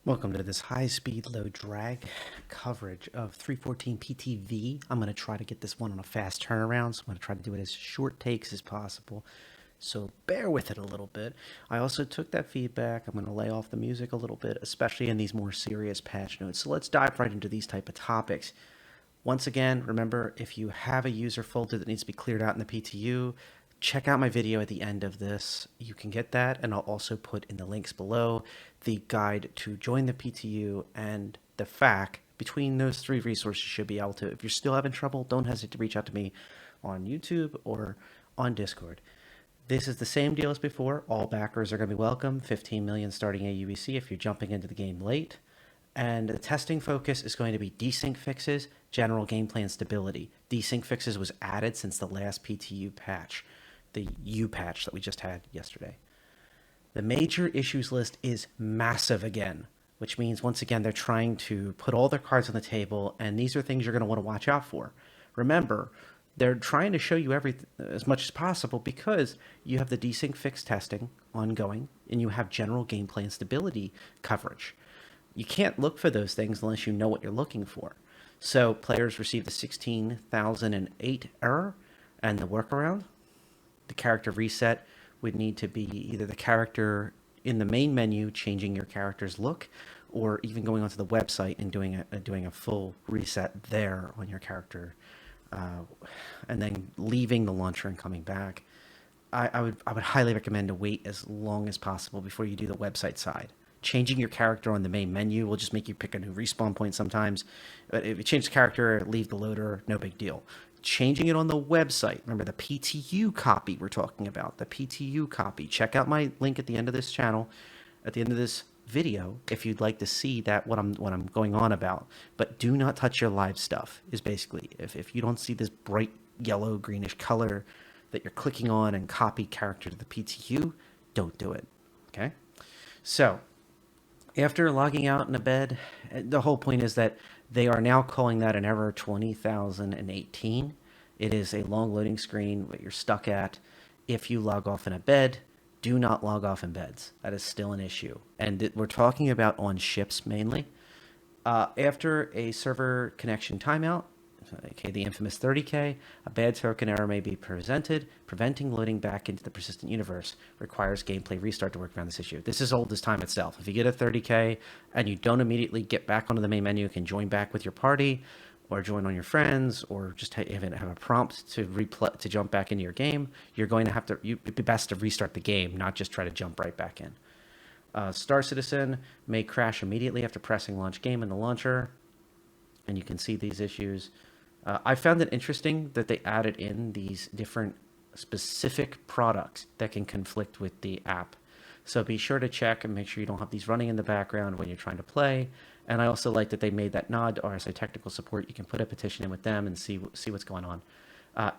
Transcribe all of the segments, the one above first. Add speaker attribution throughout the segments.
Speaker 1: Welcome to this high-speed, low-drag coverage of 314 PTV. I'm going to try to get this one on a fast turnaround, so I'm going to try to do it as short takes as possible. So bear with it a little bit. I also took that feedback. I'm going to lay off the music a little bit, especially in these more serious patch notes. So let's dive right into these type of topics. Once again, remember, if you have a user folder that needs to be cleared out in the PTU, check out my video at the end of this. You can get that, and I'll also put in the links below the guide to join the PTU and the FAQ. Between those three resources, you should be able to. If you're still having trouble, don't hesitate to reach out to me on YouTube or on Discord. This is the same deal as before. All backers are going to be welcome. 15 million starting AUBC if you're jumping into the game late. And the testing focus is going to be desync fixes, general gameplay, and stability. Desync fixes was added since the last PTU patch, the U patch that we just had yesterday. The major issues list is massive again, which means once again they're trying to put all their cards on the table, and these are things you're going to want to watch out for. Remember, they're trying to show you everything as much as possible because you have the desync fix testing ongoing, and you have general gameplay and stability coverage. You can't look for those things unless you know what you're looking for. So players receive the 16,008 error and the workaround. The character reset would need to be either the character in the main menu changing your character's look, or even going onto the website and doing a full reset there on your character, and then leaving the launcher and coming back. I would highly recommend to wait as long as possible before you do the website side. Changing your character on the main menu will just make you pick a new respawn point sometimes. But if you change the character, leave the loader, no big deal. Changing it on the website, remember the PTU copy we're talking about, the PTU copy. Check out my link at the end of this channel, at the end of this video, if you'd like to see that what I'm going on about. But do not touch your live stuff, is basically, if you don't see this bright yellow greenish color that you're clicking on and copy character to the PTU, don't do it, okay? So after logging out in a bed, the whole point is that they are now calling that an error 20,018. It is a long loading screen that you're stuck at. If you log off in a bed, do not log off in beds. That is still an issue. And we're talking about on ships mainly. After a server connection timeout, okay, the infamous 30K, a bad token error may be presented, preventing loading back into the persistent universe. Requires gameplay restart to work around this issue. This is old as time itself. If you get a 30K and you don't immediately get back onto the main menu, you can join back with your party, or join on your friends, or just have a prompt to jump back into your game. You're going to have to. It'd be best to restart the game, not just try to jump right back in. Star Citizen may crash immediately after pressing launch game in the launcher, and you can see these issues. I found it interesting that they added in these different specific products that can conflict with the app. So be sure to check and make sure you don't have these running in the background when you're trying to play. And I also like that they made that nod to RSI technical support. You can put a petition in with them and see what's going on.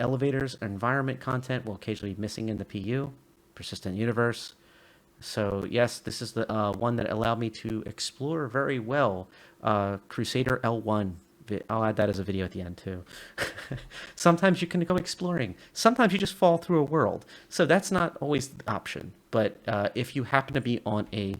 Speaker 1: Elevators environment content will occasionally be missing in the PU, persistent universe. So yes, this is the one that allowed me to explore very well Crusader L1. I'll add that as a video at the end too. Sometimes you can go exploring. Sometimes you just fall through a world. So that's not always the option. But if you happen to be on a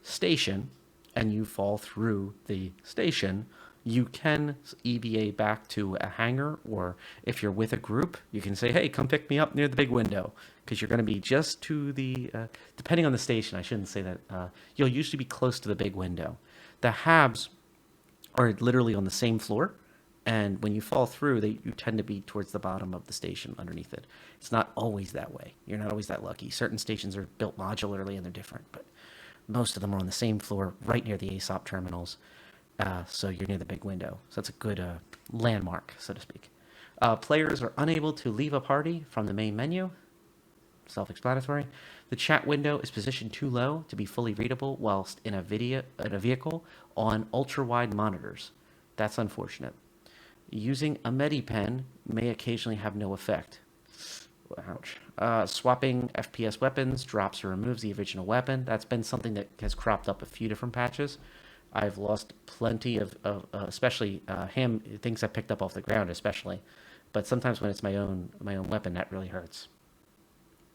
Speaker 1: station and you fall through the station, you can EBA back to a hangar, or if you're with a group, you can say, hey, come pick me up near the big window, because you're going to be just to the, depending on the station, I shouldn't say that, you'll usually be close to the big window. The HABs are literally on the same floor, and when you fall through, you tend to be towards the bottom of the station underneath it. It's not always that way. You're not always that lucky. Certain stations are built modularly and they're different, but most of them are on the same floor, right near the ASOP terminals, so you're near the big window. So that's a good landmark, so to speak. Players are unable to leave a party from the main menu. Self-explanatory. The chat window is positioned too low to be fully readable whilst in a vehicle on ultra-wide monitors. That's unfortunate. Using a MediPen may occasionally have no effect. Ouch. Swapping FPS weapons drops or removes the original weapon. That's been something that has cropped up a few different patches. I've lost plenty of especially things I picked up off the ground, especially. But sometimes when it's my own weapon, that really hurts.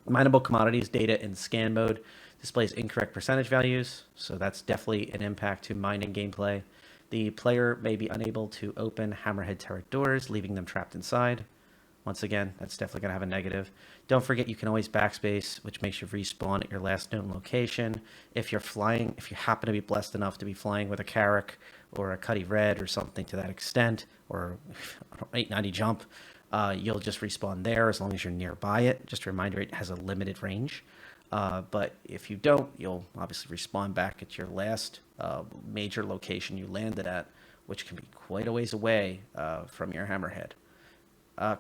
Speaker 1: Mineable commodities data in scan mode Displays incorrect percentage values, so that's definitely an impact to mining gameplay. The player may be unable to open hammerhead turret doors, leaving them trapped inside. Once again, that's definitely going to have a negative. Don't forget you can always backspace, which makes you respawn at your last known location. If you're flying, if you happen to be blessed enough to be flying with a Carrack or a Cuddy Red or something to that extent, or 890 jump, you'll just respawn there as long as you're nearby it. Just a reminder, it has a limited range. But if you don't, you'll obviously respawn back at your last major location you landed at, which can be quite a ways away from your hammerhead.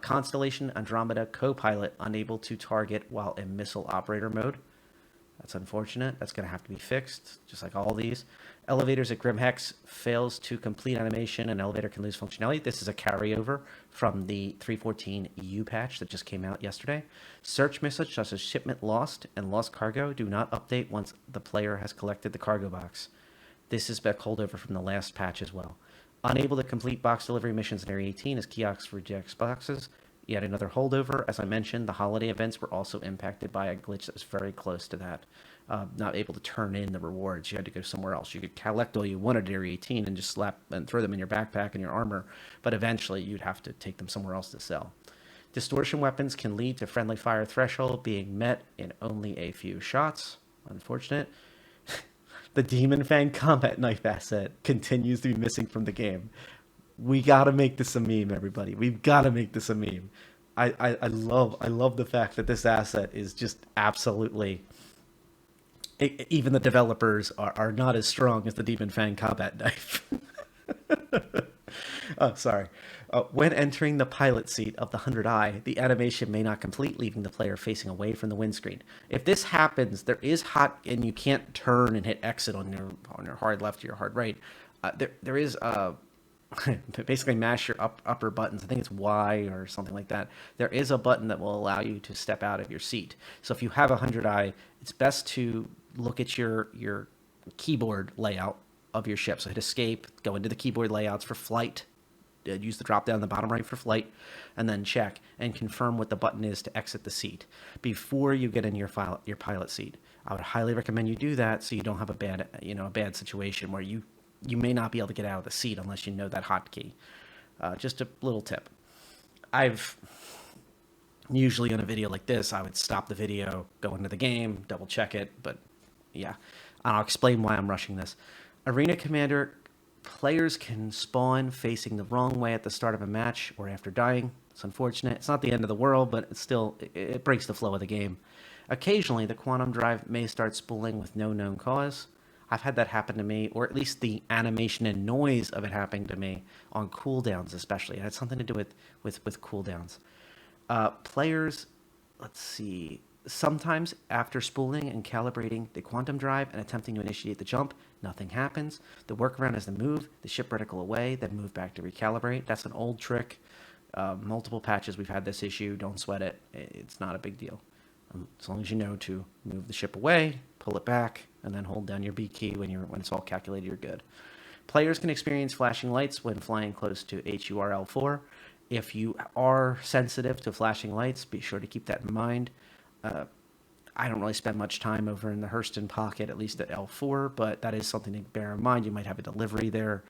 Speaker 1: Constellation Andromeda Copilot unable to target while in missile operator mode. That's unfortunate. That's going to have to be fixed, just like all these. Elevators at Grimhex fails to complete animation, and elevator can lose functionality. This is a carryover from the 3.14 EU patch that just came out yesterday. Search message such as shipment lost and lost cargo do not update once the player has collected the cargo box. This is a holdover from the last patch as well. Unable to complete box delivery missions in Area 18 as kiosks rejects boxes. Yet another holdover. As I mentioned, the holiday events were also impacted by a glitch that was very close to that. Not able to turn in the rewards. You had to go somewhere else. You could collect all you wanted at Area 18 and just slap and throw them in your backpack and your armor, but eventually you'd have to take them somewhere else to sell. Distortion weapons can lead to friendly fire threshold being met in only a few shots. Unfortunate. The Demon Fang combat knife asset continues to be missing from the game. We gotta make this a meme, everybody. We've gotta make this a meme. I love the fact that this asset is just absolutely. Even the developers are not as strong as the Demon Fang combat knife. Oh, sorry. When entering the pilot seat of the 100i, the animation may not complete, leaving the player facing away from the windscreen. If this happens, there is hot, and you can't turn and hit exit on your hard left or your hard right. There is basically mash your upper buttons. I think it's Y or something like that. There is a button that will allow you to step out of your seat. So if you have a 100i, it's best to look at your keyboard layout of your ship. So hit escape, go into the keyboard layouts for flight, use the drop down in the bottom right for flight, and then check and confirm what the button is to exit the seat before you get in your pilot seat. I would highly recommend you do that so you don't have a bad situation where you may not be able to get out of the seat unless you know that hotkey. Just a little tip. I've usually on a video like this, I would stop the video, go into the game, double check it, but yeah, I'll explain why I'm rushing this. Arena Commander, players can spawn facing the wrong way at the start of a match or after dying. It's unfortunate. It's not the end of the world, but it breaks the flow of the game. Occasionally, the quantum drive may start spooling with no known cause. I've had that happen to me, or at least the animation and noise of it happening to me on cooldowns especially. It had something to do with cooldowns. Players, let's see, sometimes after spooling and calibrating the quantum drive and attempting to initiate the jump, nothing happens. The workaround is to move the ship reticle away, then move back to recalibrate. That's an old trick. Multiple patches we've had this issue. Don't sweat it. It's not a big deal. As long as you know to move the ship away, pull it back, and then hold down your B key when it's all calculated, you're good. Players can experience flashing lights when flying close to HURL4. If you are sensitive to flashing lights, be sure to keep that in mind. I don't really spend much time over in the Hurston pocket, at least at L4, but that is something to bear in mind. You might have a delivery there.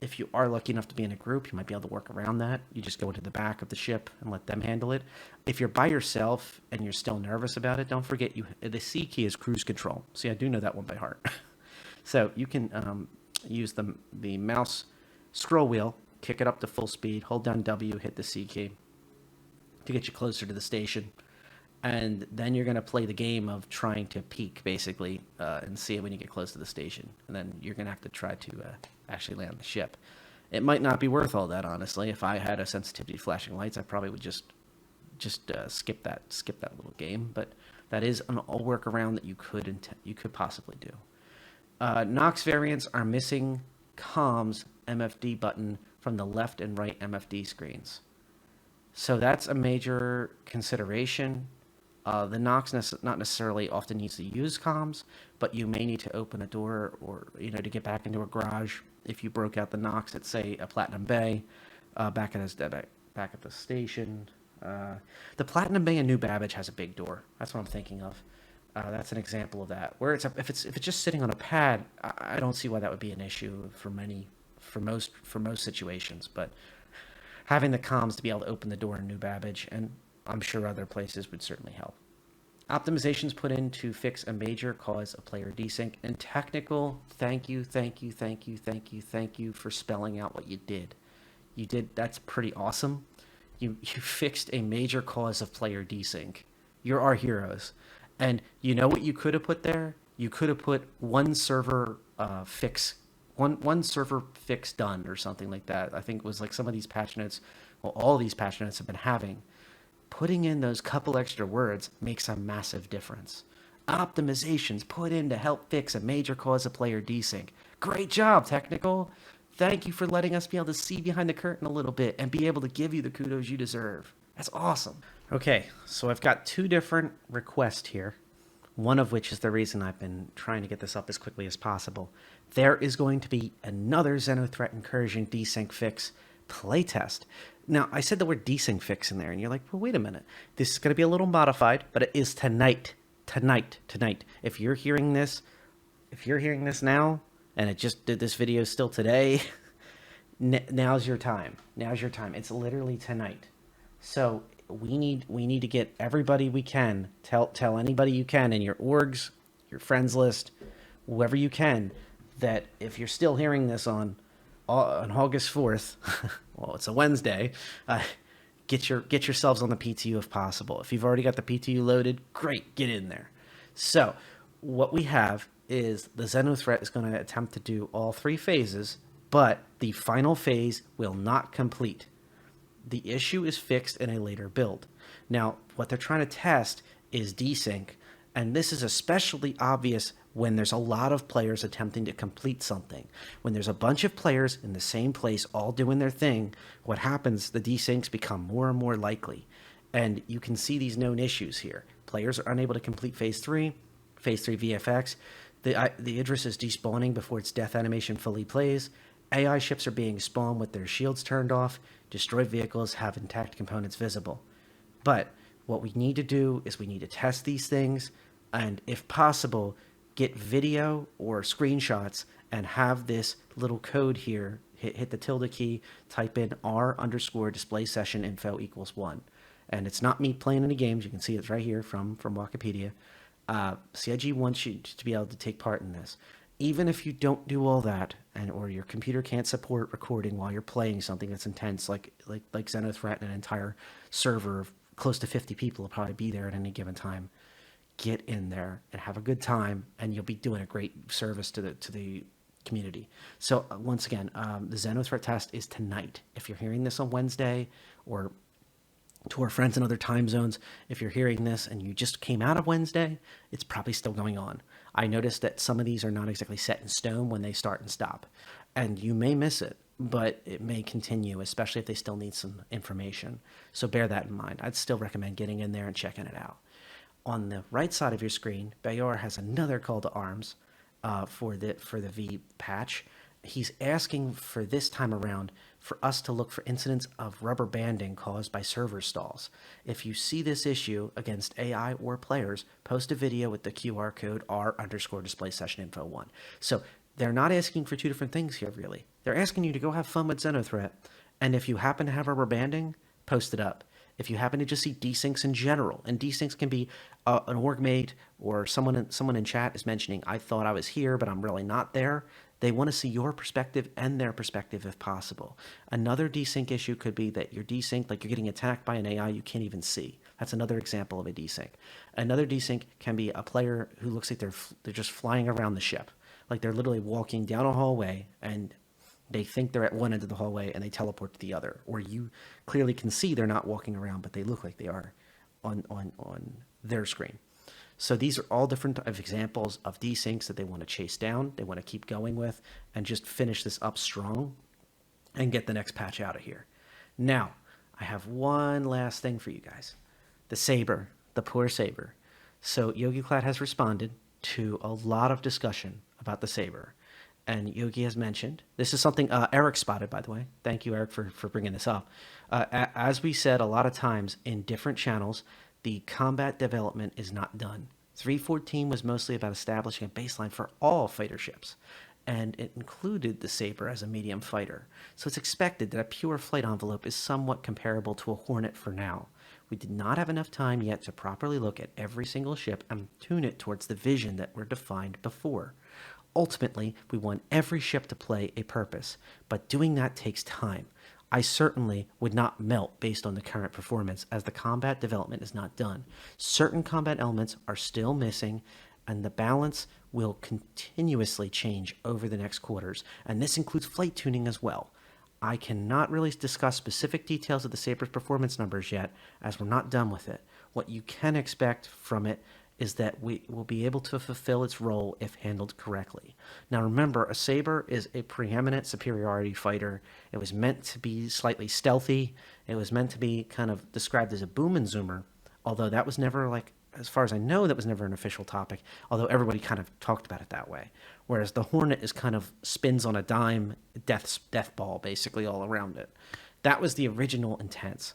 Speaker 1: If you are lucky enough to be in a group, you might be able to work around that. You just go into the back of the ship and let them handle it. If you're by yourself and you're still nervous about it, don't forget the C key is cruise control. See, I do know that one by heart. So you can use the mouse scroll wheel, kick it up to full speed, hold down W, hit the C key to get you closer to the station. And then you're going to play the game of trying to peek, basically, and see it when you get close to the station. And then you're going to have to try to actually land the ship. It might not be worth all that, honestly. If I had a sensitivity to flashing lights, I probably would just skip that little game. But that is a workaround that you could possibly do. Nox variants are missing comms MFD button from the left and right MFD screens. So that's a major consideration. The Nox not necessarily often needs to use comms, but you may need to open a door or to get back into a garage if you broke out the Nox at, say, a Platinum Bay, back at the station. The Platinum Bay in New Babbage has a big door. That's what I'm thinking of. That's an example of that. Where if it's just sitting on a pad, I don't see why that would be an issue for most situations. But having the comms to be able to open the door in New Babbage, and I'm sure other places would certainly help. Optimizations put in to fix a major cause of player desync. And technical, thank you, thank you, thank you, thank you, thank you for spelling out what you did. You did, that's pretty awesome. You fixed a major cause of player desync. You're our heroes. And you know what you could have put there? You could have put one server fix done or something like that. I think it was like some of these patch notes, well, all these patch notes have been having. Putting in those couple extra words makes a massive difference. Optimizations put in to help fix a major cause of player desync. Great job, technical. Thank you for letting us be able to see behind the curtain a little bit and be able to give you the kudos you deserve. That's awesome. Okay, so I've got two different requests here, one of which is the reason I've been trying to get this up as quickly as possible. There is going to be another Xenothreat Incursion desync fix playtest. Now, I said the word desync fix in there, and you're like, well, wait a minute. This is going to be a little modified, but it is tonight. Tonight. If you're hearing this now, and it just did this video still today, now's your time. It's literally tonight. So we need to get everybody we can. Tell anybody you can in your orgs, your friends list, whoever you can, that if you're still hearing this on August 4th, well, it's a Wednesday, get yourselves on the PTU if possible. If you've already got the PTU loaded, great, get in there. So what we have is the Xenothreat is going to attempt to do all three phases, but the final phase will not complete. The issue is fixed in a later build. Now, what they're trying to test is desync, and this is especially obvious when there's a lot of players attempting to complete something. When there's a bunch of players in the same place all doing their thing, what happens, the desyncs become more and more likely. And you can see these known issues here. Players are unable to complete Phase 3 VFX. The Idris is despawning before its death animation fully plays. AI ships are being spawned with their shields turned off. Destroyed vehicles have intact components visible. But what we need to do is we need to test these things, and if possible, get video or screenshots and have this little code here, hit the tilde key, type in r_display session info equals 1. And it's not me playing any games. You can see it's right here from Wikipedia. CIG wants you to be able to take part in this. Even if you don't do all that, or your computer can't support recording while you're playing something that's intense, like Xenothreat, and an entire server of close to 50 people will probably be there at any given time. Get in there and have a good time, and you'll be doing a great service to the community. So once again, the Xenothreat test is tonight. If you're hearing this on Wednesday, or to our friends in other time zones, if you're hearing this and you just came out of Wednesday, it's probably still going on. I noticed that some of these are not exactly set in stone when they start and stop, and you may miss it, but it may continue, especially if they still need some information. So bear that in mind. I'd still recommend getting in there and checking it out. On the right side of your screen, Bayor has another call to arms for the V patch. He's asking for this time around for us to look for incidents of rubber banding caused by server stalls. If you see this issue against AI or players, post a video with the QR code r_display session info 1. So they're not asking for two different things here, really. They're asking you to go have fun with Xenothreat, and if you happen to have rubber banding, post it up. If you happen to just see desyncs in general, and desyncs can be an org mate or someone in chat is mentioning, I thought I was here, but I'm really not there. They want to see your perspective and their perspective if possible. Another desync issue could be that you're desynced, like you're getting attacked by an AI you can't even see. That's another example of a desync. Another desync can be a player who looks like they're just flying around the ship. Like they're literally walking down a hallway and they think they're at one end of the hallway and they teleport to the other. Or you clearly can see they're not walking around, but they look like they are on their screen. So these are all different examples of desyncs that they want to chase down, they want to keep going with, and just finish this up strong and get the next patch out of here. Now, I have one last thing for you guys. The Sabre, the poor Sabre. So YogiClad has responded to a lot of discussion about the Sabre. And Yogi has mentioned, this is something Eric spotted, by the way. Thank you, Eric, for bringing this up. As we said a lot of times in different channels, the combat development is not done. 314 was mostly about establishing a baseline for all fighter ships, and it included the Sabre as a medium fighter. So it's expected that a pure flight envelope is somewhat comparable to a Hornet for now. We did not have enough time yet to properly look at every single ship and tune it towards the vision that were defined before. Ultimately, we want every ship to play a purpose, but doing that takes time. I certainly would not melt based on the current performance, as the combat development is not done. Certain combat elements are still missing, and the balance will continuously change over the next quarters, and this includes flight tuning as well. I cannot really discuss specific details of the Sabre's performance numbers yet, as we're not done with it. What you can expect from it is that we will be able to fulfill its role if handled correctly. Now remember, a Sabre is a preeminent superiority fighter. It was meant to be slightly stealthy. It was meant to be kind of described as a boom and zoomer, although that was never, like, as far as I know, that was never an official topic, although everybody kind of talked about it that way. Whereas the Hornet is kind of spins on a dime, death ball basically all around it. That was the original intent,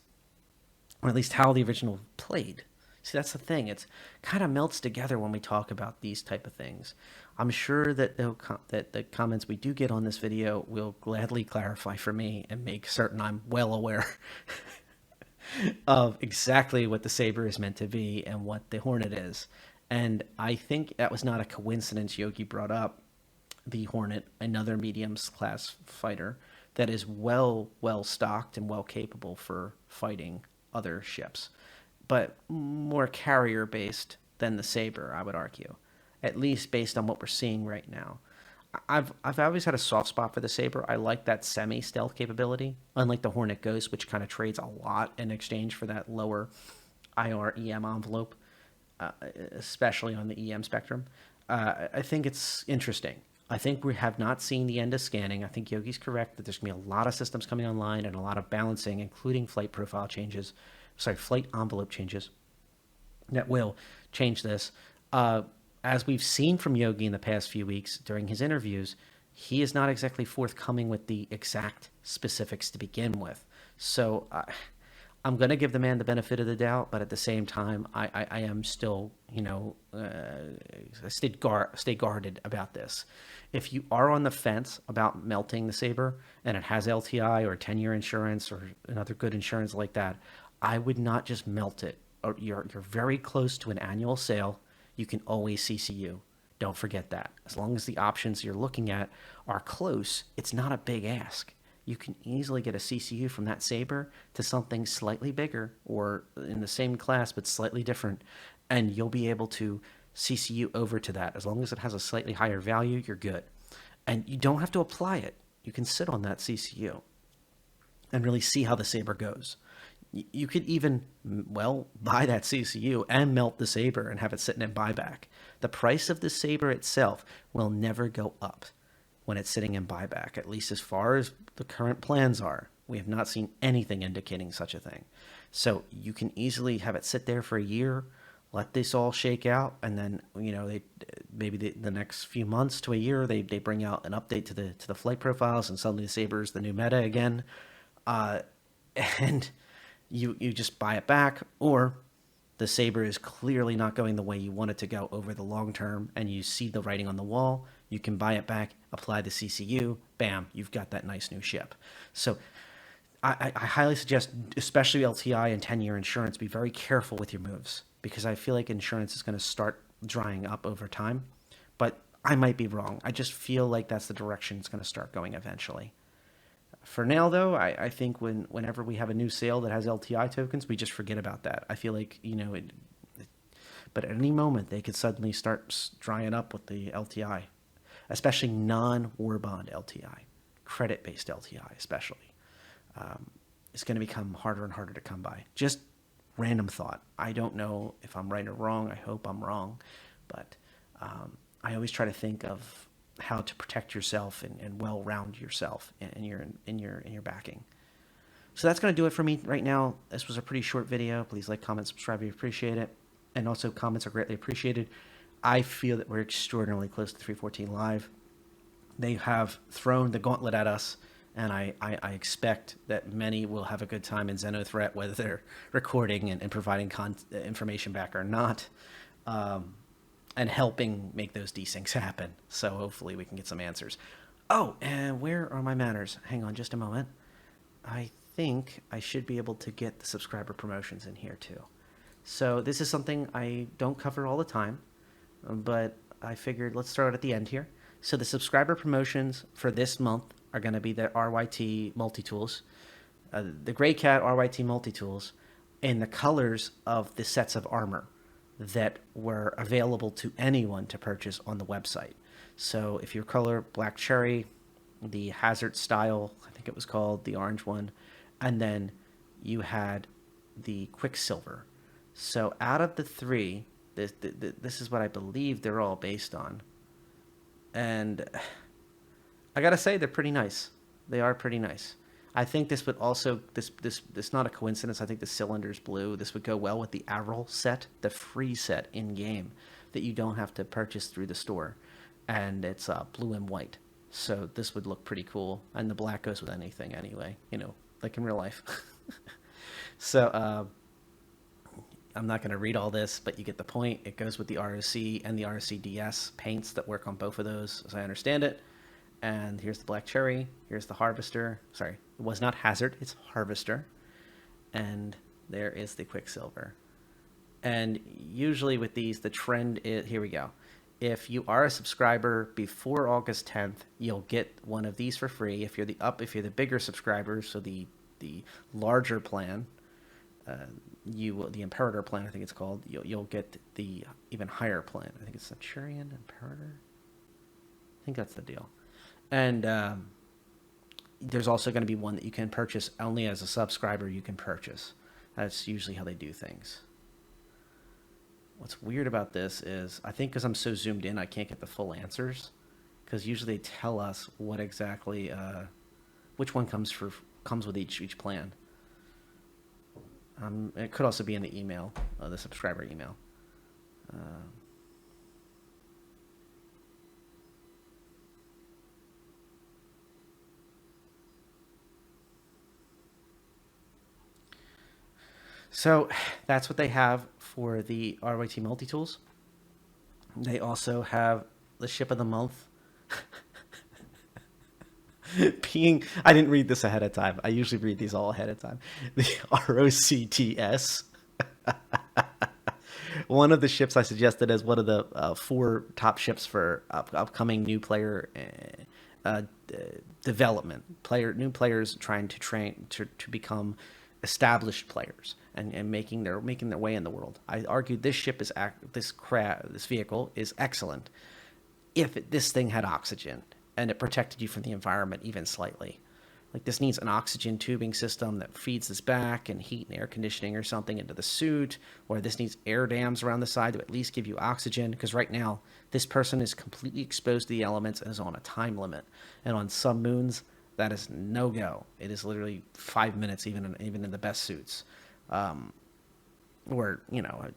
Speaker 1: or at least how the original played. See, that's the thing. It's kind of melts together when we talk about these type of things. I'm sure that the comments we do get on this video will gladly clarify for me and make certain I'm well aware of exactly what the Sabre is meant to be and what the Hornet is. And I think that was not a coincidence Yogi brought up the Hornet, another medium class fighter that is well stocked and well capable for fighting other ships, but more carrier based than the Sabre, I would argue, at least based on what we're seeing right now. I've always had a soft spot for the Sabre. I like that semi-stealth capability, unlike the Hornet Ghost, which kind of trades a lot in exchange for that lower IR-EM envelope, especially on the EM spectrum. I think it's interesting. I think we have not seen the end of scanning. I think Yogi's correct that there's going to be a lot of systems coming online and a lot of balancing, including flight profile changes, flight envelope changes that will change this. As we've seen from Yogi in the past few weeks during his interviews, he is not exactly forthcoming with the exact specifics to begin with. So I'm going to give the man the benefit of the doubt, but at the same time, I am still, stay guarded about this. If you are on the fence about melting the Sabre and it has LTI or 10-year insurance or another good insurance like that, I would not just melt it. You're very close to an annual sale. You can always CCU. Don't forget that. As long as the options you're looking at are close, it's not a big ask. You can easily get a CCU from that Sabre to something slightly bigger or in the same class but slightly different, and you'll be able to CCU over to that. As long as it has a slightly higher value, you're good. And you don't have to apply it. You can sit on that CCU and really see how the Sabre goes. You could even, buy that CCU and melt the Sabre and have it sitting in buyback. The price of the Sabre itself will never go up when it's sitting in buyback, at least as far as the current plans are. We have not seen anything indicating such a thing. So you can easily have it sit there for a year, let this all shake out, and then, the next few months to a year, they bring out an update to the flight profiles, and suddenly the Sabre is the new meta again. And you just buy it back, or the Sabre is clearly not going the way you want it to go over the long term, and you see the writing on the wall. You can buy it back, apply the CCU, bam, you've got that nice new ship. So I highly suggest, especially LTI and 10-year insurance, be very careful with your moves, because I feel like insurance is going to start drying up over time. But I might be wrong. I just feel like that's the direction it's going to start going eventually. For now, though, I think whenever we have a new sale that has LTI tokens, we just forget about that. I feel like, but at any moment, they could suddenly start drying up with the LTI, especially non-war bond LTI, credit-based LTI especially. It's going to become harder and harder to come by. Just random thought. I don't know if I'm right or wrong. I hope I'm wrong. But I always try to think of how to protect yourself and well round yourself in your backing. So that's going to do it for me right now. This was a pretty short video. Please like, comment, subscribe if you appreciate it. And also comments are greatly appreciated. I feel that we're extraordinarily close to 314 Live. They have thrown the gauntlet at us, and I expect that many will have a good time in Xenothreat, whether they're recording and providing information back or not. and helping make those desyncs happen. So hopefully we can get some answers. Oh, and where are my manners? Hang on just a moment. I think I should be able to get the subscriber promotions in here too. So this is something I don't cover all the time, but I figured let's start at the end here. So the subscriber promotions for this month are going to be the RYT multi-tools, the Gray Cat RYT multi-tools, and the colors of the sets of armor that were available to anyone to purchase on the website. So if your color Black Cherry, the Hazard Style, I think it was called, the orange one, and then you had the Quicksilver. So out of the three, this is what I believe they're all based on. And I gotta say, they're pretty nice. They are pretty nice. I think this would also, this not a coincidence, I think the cylinder's blue. This would go well with the Arrow set, the free set in-game that you don't have to purchase through the store. And it's blue and white. So this would look pretty cool. And the black goes with anything anyway, you know, like in real life. So I'm not going to read all this, but you get the point. It goes with the ROC and the ROC-DS paints that work on both of those, as I understand it. And here's the Black Cherry. Here's the Harvester. Sorry, it was not Hazard. It's Harvester. And there is the Quicksilver. And usually with these, the trend is, here we go. If you are a subscriber before August 10th, you'll get one of these for free. If you're the bigger subscribers, so the larger plan, the Imperator plan, I think it's called, you'll get the even higher plan. I think it's Centurion Imperator. I think that's the deal. And there's also going to be one that you can purchase only as a subscriber. You can purchase. That's usually how they do things. What's weird about this is I think because I'm so zoomed in, I can't get the full answers. Because usually they tell us what exactly, which one comes with each plan. It could also be in the email, the subscriber email. So that's what they have for the RYT multi-tools. They also have the ship of the month. I didn't read this ahead of time. I usually read these all ahead of time. The ROC-DS. One of the ships I suggested as one of the 4 top ships for upcoming new player development. New players trying to train to become established players and making their way in the world. I argued this ship is this vehicle is excellent if this thing had oxygen and it protected you from the environment even slightly. Like this needs an oxygen tubing system that feeds this back and heat and air conditioning or something into the suit, or this needs air dams around the side to at least give you oxygen, because right now this person is completely exposed to the elements and is on a time limit. And on some moons, that is no go. It is literally 5 minutes, even in the best suits, or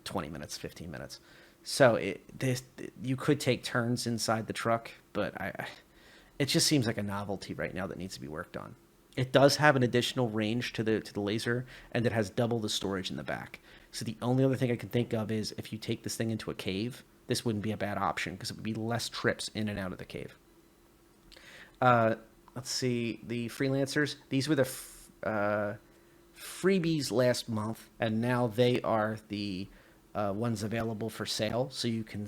Speaker 1: 20 minutes, 15 minutes. So you could take turns inside the truck, but it just seems like a novelty right now that needs to be worked on. It does have an additional range to the laser, and it has double the storage in the back. So the only other thing I can think of is if you take this thing into a cave, this wouldn't be a bad option because it would be less trips in and out of the cave. Let's see, the freelancers. These were the freebies last month, and now they are the ones available for sale. So you can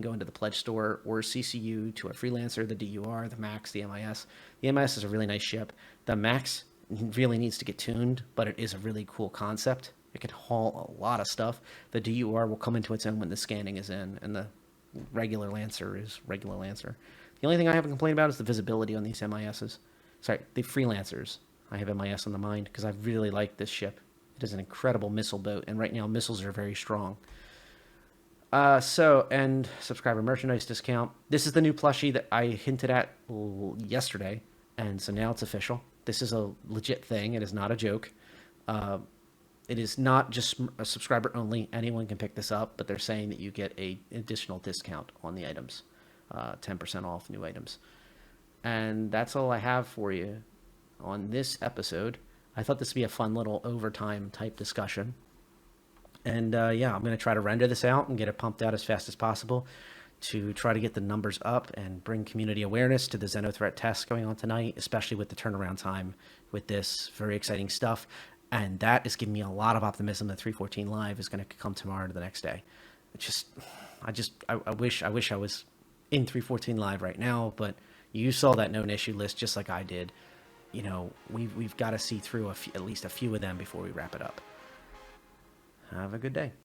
Speaker 1: go into the pledge store or CCU to a freelancer, the DUR, the Max, the MIS. The MIS is a really nice ship. The Max really needs to get tuned, but it is a really cool concept. It can haul a lot of stuff. The DUR will come into its own when the scanning is in, and the regular Lancer is regular Lancer. The only thing I haven't complained about is the visibility on these MISs. Sorry, the freelancers. I have MIS on the mind because I really like this ship. It is an incredible missile boat, and right now missiles are very strong. And subscriber merchandise discount. This is the new plushie that I hinted at yesterday, and so now it's official. This is a legit thing. It is not a joke. It is not just a subscriber only. Anyone can pick this up, but they're saying that you get an additional discount on the items, 10% off new items. And that's all I have for you on this episode. I thought this would be a fun little overtime type discussion. And yeah, I'm going to try to render this out and get it pumped out as fast as possible to try to get the numbers up and bring community awareness to the Xenothreat tests going on tonight, especially with the turnaround time with this. Very exciting stuff. And that is giving me a lot of optimism that 314 Live is going to come tomorrow to the next day. I wish I was in 314 Live right now, but you saw that known issue list just like I did. You know, we've got to see through at least a few of them before we wrap it up. Have a good day.